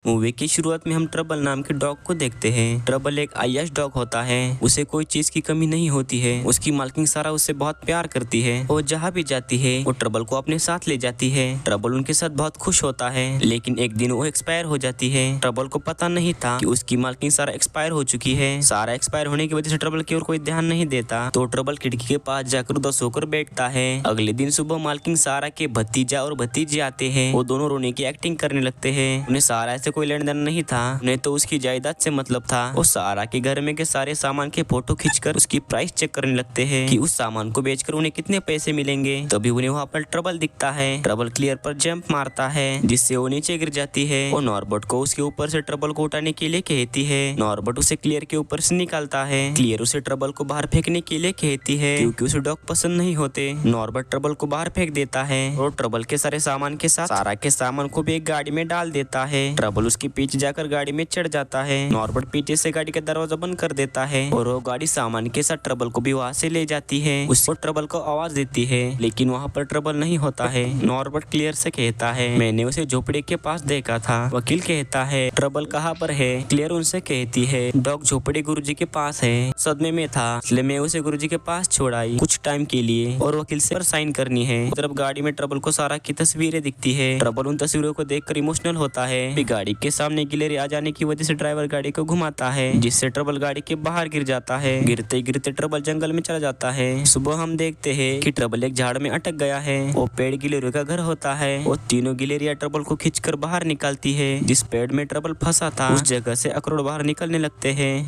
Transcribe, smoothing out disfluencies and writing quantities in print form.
Movie की शुरुआत में हम ट्रबल नाम के डॉग को देखते हैं। ट्रबल एक आईएएस डॉग होता है। उसे कोई चीज की कमी नहीं होती है। उसकी मालकिन सारा उससे बहुत प्यार करती है और जहाँ भी जाती है वो ट्रबल को अपने साथ ले जाती है। ट्रबल उनके साथ बहुत खुश होता है, लेकिन एक दिन वो एक्सपायर हो जाती है। ट्रबल को पता नहीं था कि उसकी मालकिन सारा एक्सपायर हो चुकी है। सारा एक्सपायर होने की वजह से ट्रबल की ओर कोई ध्यान नहीं देता, तो ट्रबल खिड़की के पास जाकर उदास होकर बैठता है। अगले दिन सुबह मालकिन सारा के भतीजा और भतीजी आते हैं। वो दोनों रोने की एक्टिंग करने लगते हैं। उन्हें सारा से कोई लेन देन नहीं था, उन्हें तो उसकी जायदाद से मतलब था। वो सारा के घर में के सारे सामान के फोटो खींचकर उसकी प्राइस चेक करने लगते हैं कि उस सामान को बेचकर उन्हें कितने पैसे मिलेंगे। तभी उन्हें वहाँ पर ट्रबल दिखता है। ट्रबल क्लियर पर जंप मारता है जिससे वो नीचे गिर जाती है और नॉर्बर्ट को उसके ऊपर से ट्रबल को उठाने के लिए कहती है। नॉर्बर्ट उसे क्लियर के ऊपर से निकालता है। क्लियर उसे ट्रबल को बाहर फेंकने के लिए कहती है क्योंकि उसे डॉग पसंद नहीं होते। नॉर्बर्ट ट्रबल को बाहर फेंक देता है और ट्रबल के सारे सामान के साथ सारा के सामान को भी एक गाड़ी में डाल देता है। ट्रबल उसके पीछे जाकर गाड़ी में चढ़ जाता है। नॉर्बर्ट पीछे से गाड़ी का दरवाजा बंद कर देता है और वो गाड़ी सामान के साथ ट्रबल को भी वहाँ से ले जाती है। उसको ट्रबल को आवाज देती है, लेकिन वहाँ पर ट्रबल नहीं होता है। नॉर्बर्ट क्लियर से कहता है मैंने उसे झोपड़ी के पास देखा था। वकील कहता है ट्रबल कहाँ पर है। क्लियर उनसे कहती है डॉग झोपड़ी गुरुजी के पास है, सदमे में था इसलिए मैं उसे गुरुजी के पास छोड़ आई कुछ टाइम के लिए और वकील से साइन करनी है। तरफ गाड़ी में ट्रबल को सारा की तस्वीरें दिखती है। ट्रबल उन तस्वीरों को देखकर इमोशनल होता है। गाड़ी के सामने गिलेरी आ जाने की वजह से ड्राइवर गाड़ी को घुमाता है, जिससे ट्रबल गाड़ी के बाहर गिर जाता है। गिरते गिरते ट्रबल जंगल में चला जाता है। सुबह हम देखते हैं कि ट्रबल एक झाड़ में अटक गया है। वो पेड़ गिलेरियों का घर होता है। वो तीनों गिलेरिया ट्रबल को खींचकर बाहर निकालती है। जिस पेड़ में ट्रबल फंसा था उस जगह से अखरोट बाहर निकलने लगते हैं।